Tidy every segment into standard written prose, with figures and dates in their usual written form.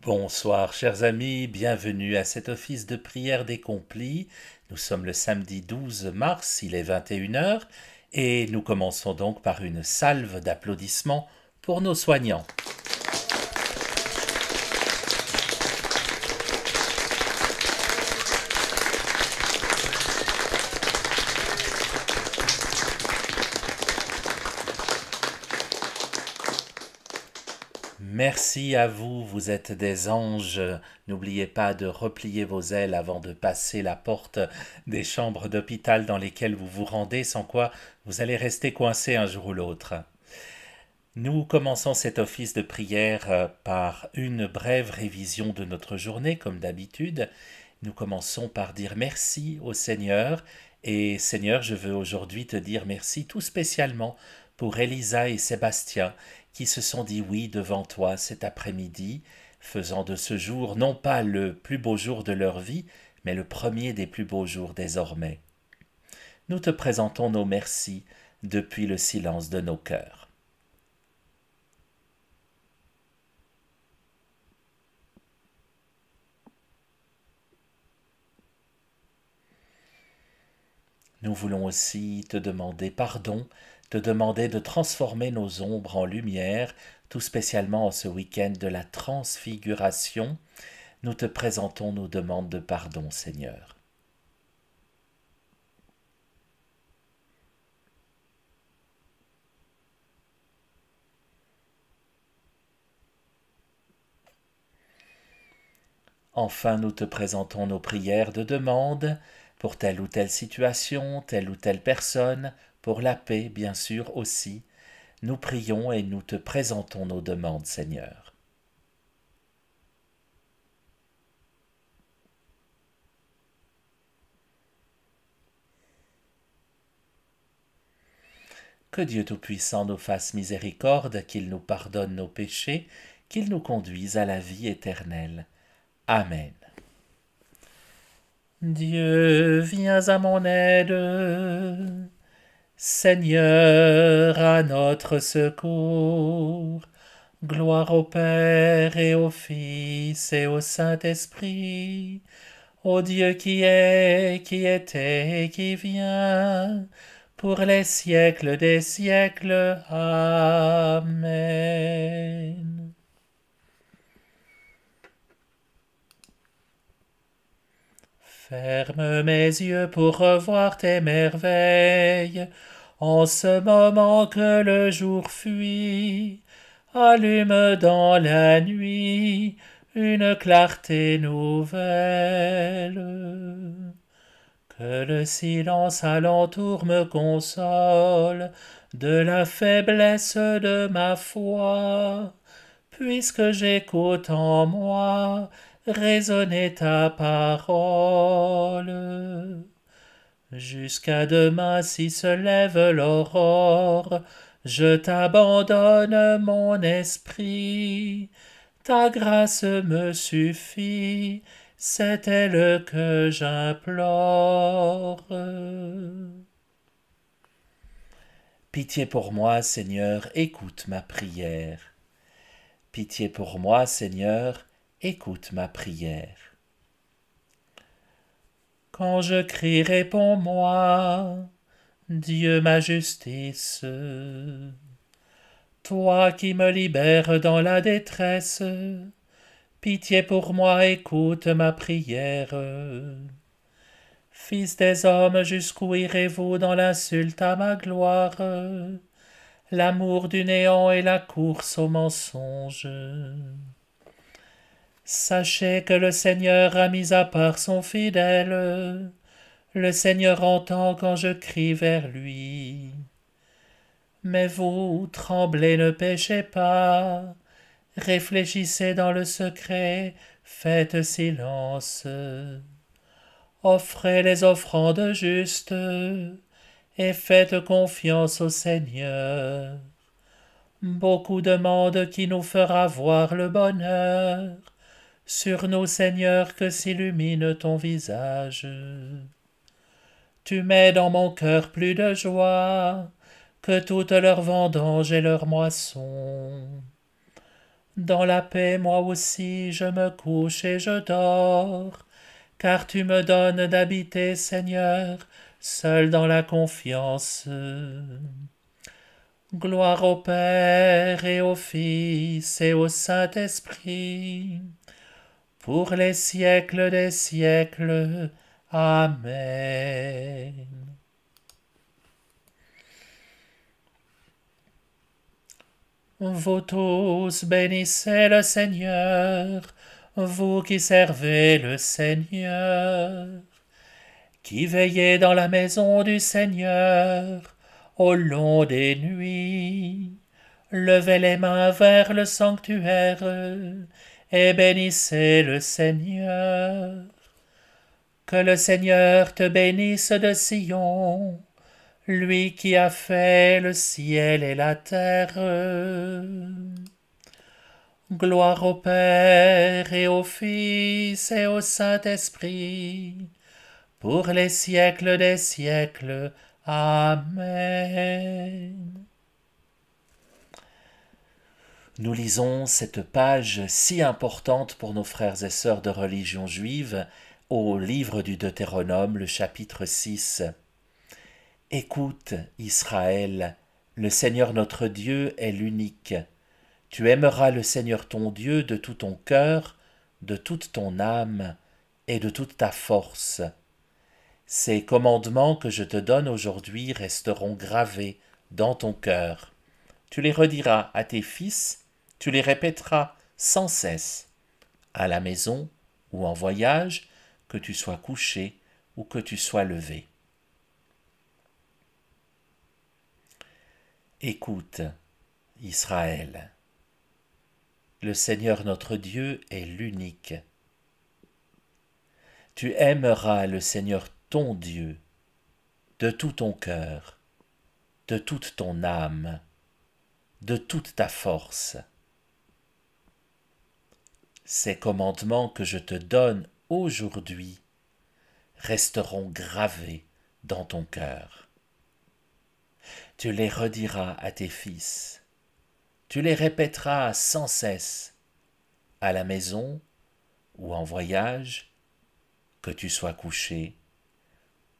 Bonsoir chers amis, bienvenue à cet office de prière des complis. Nous sommes le samedi 12 mars, il est 21 heures et nous commençons donc par une salve d'applaudissements pour nos soignants. Merci à vous, vous êtes des anges. N'oubliez pas de replier vos ailes avant de passer la porte des chambres d'hôpital dans lesquelles vous vous rendez, sans quoi vous allez rester coincé un jour ou l'autre. Nous commençons cet office de prière par une brève révision de notre journée, comme d'habitude. Nous commençons par dire merci au Seigneur. Et Seigneur, je veux aujourd'hui te dire merci tout spécialement pour Elisa et Sébastien qui se sont dit oui devant toi cet après-midi, faisant de ce jour non pas le plus beau jour de leur vie, mais le premier des plus beaux jours désormais. Nous te présentons nos merci depuis le silence de nos cœurs. Nous voulons aussi te demander pardon, te demander de transformer nos ombres en lumière, tout spécialement en ce week-end de la transfiguration. Nous te présentons nos demandes de pardon, Seigneur. Enfin, nous te présentons nos prières de demande pour telle ou telle situation, telle ou telle personne, pour la paix, bien sûr, aussi. Nous prions et nous te présentons nos demandes, Seigneur. Que Dieu Tout-Puissant nous fasse miséricorde, qu'il nous pardonne nos péchés, qu'il nous conduise à la vie éternelle. Amen. Dieu, viens à mon aide. Seigneur, à notre secours. Gloire au Père et au Fils et au Saint-Esprit, au Dieu qui est, qui était et qui vient, pour les siècles des siècles. Amen. Ferme mes yeux pour revoir tes merveilles, en ce moment que le jour fuit. Allume dans la nuit une clarté nouvelle. Que le silence alentour me console de la faiblesse de ma foi, puisque j'écoute en moi résonner ta parole. Jusqu'à demain, si se lève l'aurore, je t'abandonne mon esprit. Ta grâce me suffit, c'est elle que j'implore. Pitié pour moi, Seigneur, écoute ma prière. Pitié pour moi, Seigneur, écoute ma prière. Quand je crie, réponds-moi, Dieu ma justice. Toi qui me libères dans la détresse, pitié pour moi, écoute ma prière. Fils des hommes, jusqu'où irez-vous dans l'insulte à ma gloire, l'amour du néant et la course au mensonge? Sachez que le Seigneur a mis à part son fidèle. Le Seigneur entend quand je crie vers lui. Mais vous, tremblez, ne péchez pas. Réfléchissez dans le secret, faites silence. Offrez les offrandes justes et faites confiance au Seigneur. Beaucoup demandent qui nous fera voir le bonheur. Sur nous, Seigneur, que s'illumine ton visage. Tu mets dans mon cœur plus de joie que toutes leurs vendanges et leurs moissons. Dans la paix, moi aussi, je me couche et je dors, car tu me donnes d'habiter, Seigneur, seul dans la confiance. Gloire au Père et au Fils et au Saint-Esprit, pour les siècles des siècles. Amen. Vous tous bénissez le Seigneur, vous qui servez le Seigneur, qui veillez dans la maison du Seigneur au long des nuits. Levez les mains vers le sanctuaire et bénissez le Seigneur. Que le Seigneur te bénisse de Sion, lui qui a fait le ciel et la terre. Gloire au Père et au Fils et au Saint-Esprit, pour les siècles des siècles. Amen. Nous lisons cette page si importante pour nos frères et sœurs de religion juive au livre du Deutéronome, le chapitre 6. Écoute, Israël, le Seigneur notre Dieu est l'unique. Tu aimeras le Seigneur ton Dieu de tout ton cœur, de toute ton âme et de toute ta force. Ces commandements que je te donne aujourd'hui resteront gravés dans ton cœur. Tu les rediras à tes fils, tu les répéteras sans cesse, à la maison ou en voyage, que tu sois couché ou que tu sois levé. Écoute, Israël, le Seigneur notre Dieu est l'unique. Tu aimeras le Seigneur ton Dieu de tout ton cœur, de toute ton âme, de toute ta force. Ces commandements que je te donne aujourd'hui resteront gravés dans ton cœur. Tu les rediras à tes fils, tu les répéteras sans cesse, à la maison ou en voyage, que tu sois couché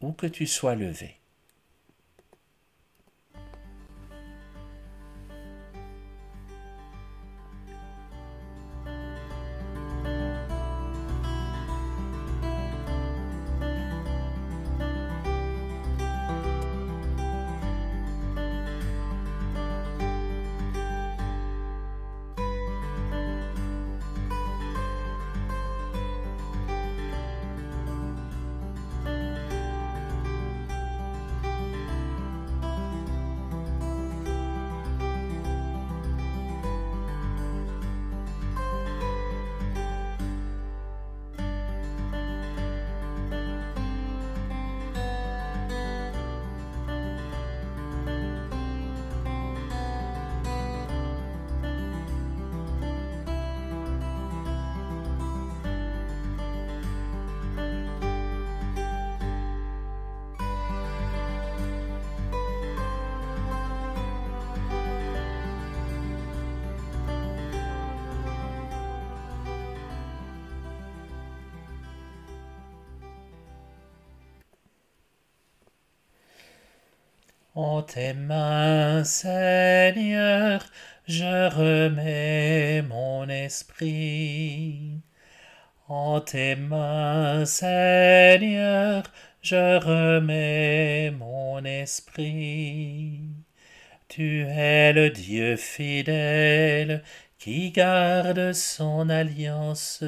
ou que tu sois levé. En tes mains, Seigneur, je remets mon esprit. En tes mains, Seigneur, je remets mon esprit. Tu es le Dieu fidèle qui garde son alliance.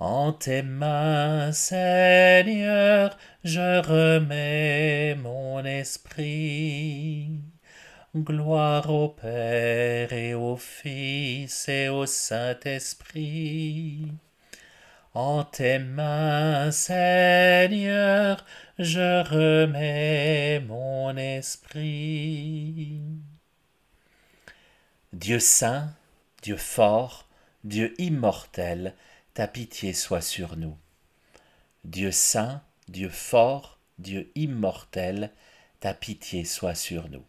En tes mains, Seigneur, je remets mon esprit. Gloire au Père et au Fils et au Saint-Esprit. En tes mains, Seigneur, je remets mon esprit. Dieu saint, Dieu fort, Dieu immortel, ta pitié soit sur nous. Dieu saint, Dieu fort, Dieu immortel, ta pitié soit sur nous.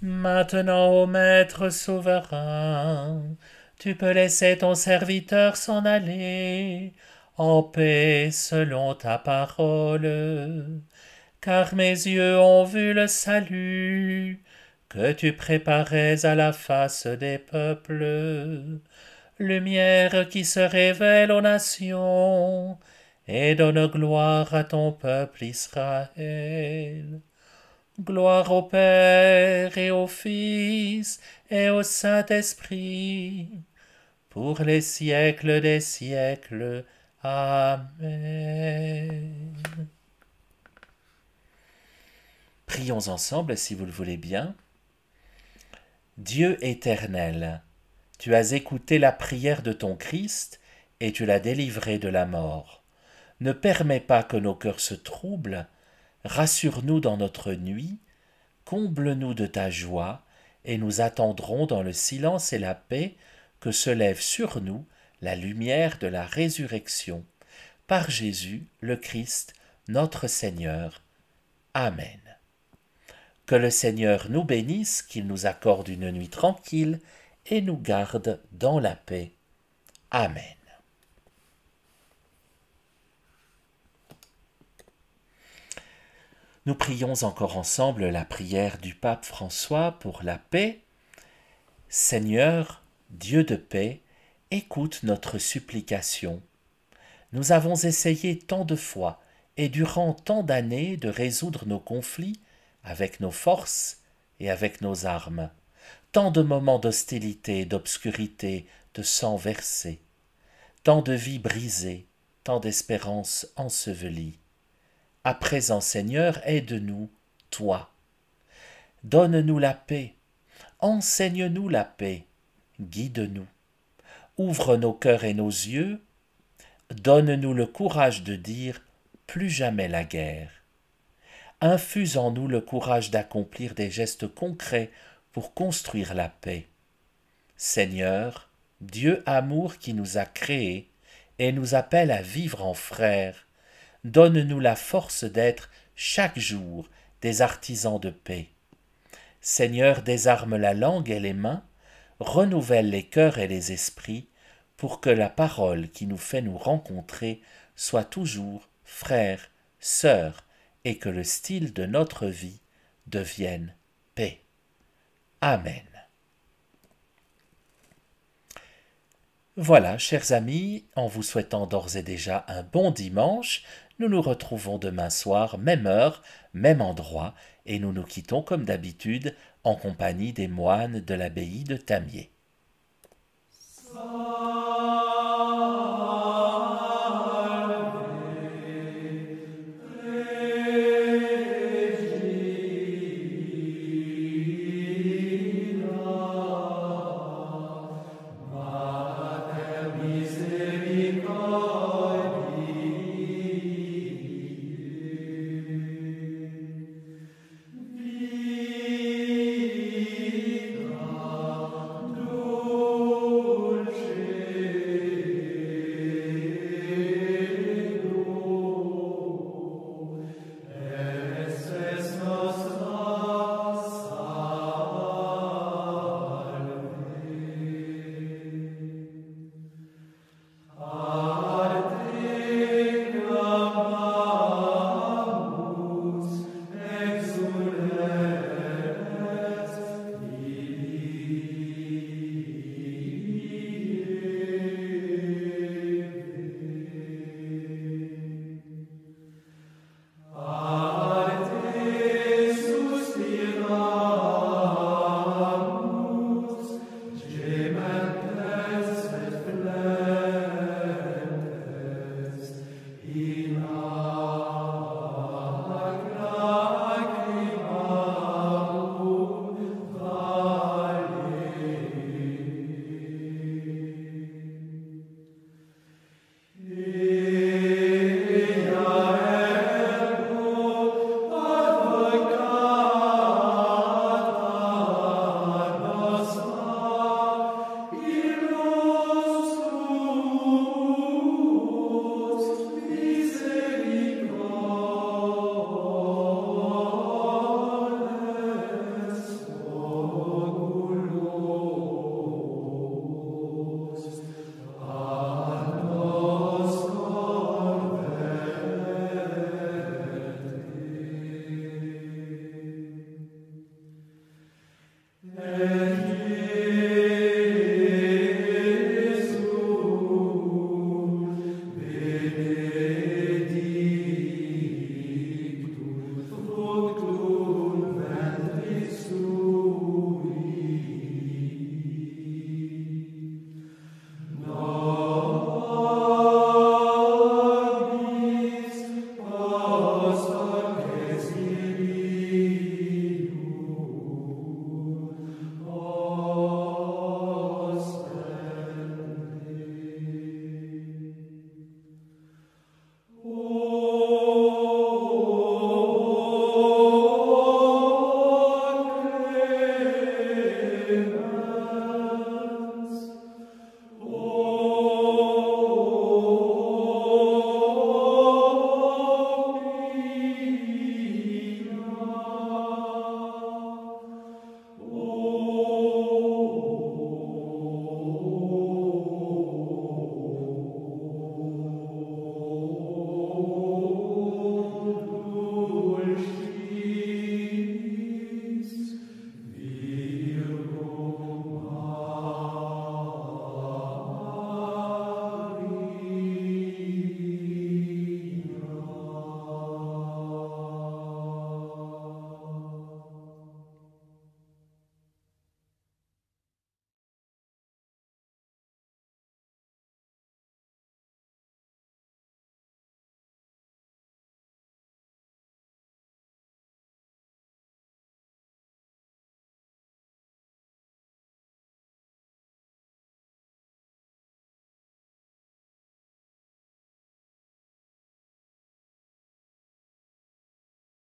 Maintenant, ô Maître souverain, tu peux laisser ton serviteur s'en aller en paix selon ta parole, car mes yeux ont vu le salut que tu préparais à la face des peuples, lumière qui se révèle aux nations et donne gloire à ton peuple Israël. Gloire au Père et au Fils et au Saint-Esprit, pour les siècles des siècles. Amen. Prions ensemble si vous le voulez bien. Dieu éternel, tu as écouté la prière de ton Christ et tu l'as délivré de la mort. Ne permets pas que nos cœurs se troublent, rassure-nous dans notre nuit, comble-nous de ta joie, et nous attendrons dans le silence et la paix que se lève sur nous la lumière de la résurrection. Par Jésus, le Christ, notre Seigneur. Amen. Que le Seigneur nous bénisse, qu'il nous accorde une nuit tranquille et nous garde dans la paix. Amen. Nous prions encore ensemble la prière du pape François pour la paix. Seigneur, Dieu de paix, écoute notre supplication. Nous avons essayé tant de fois et durant tant d'années de résoudre nos conflits avec nos forces et avec nos armes. Tant de moments d'hostilité, d'obscurité, de sang versé. Tant de vies brisées, tant d'espérances ensevelies. À présent, Seigneur, aide-nous, toi. Donne-nous la paix, enseigne-nous la paix, guide-nous. Ouvre nos cœurs et nos yeux, donne-nous le courage de dire « plus jamais la guerre ». Infuse en nous le courage d'accomplir des gestes concrets pour construire la paix. Seigneur, Dieu amour qui nous a créés et nous appelle à vivre en frères, donne-nous la force d'être chaque jour des artisans de paix. Seigneur, désarme la langue et les mains, renouvelle les cœurs et les esprits, pour que la parole qui nous fait nous rencontrer soit toujours frère, sœur, et que le style de notre vie devienne paix. Amen. Voilà, chers amis, en vous souhaitant d'ores et déjà un bon dimanche, nous nous retrouvons demain soir, même heure, même endroit, et nous nous quittons comme d'habitude en compagnie des moines de l'abbaye de Tamier.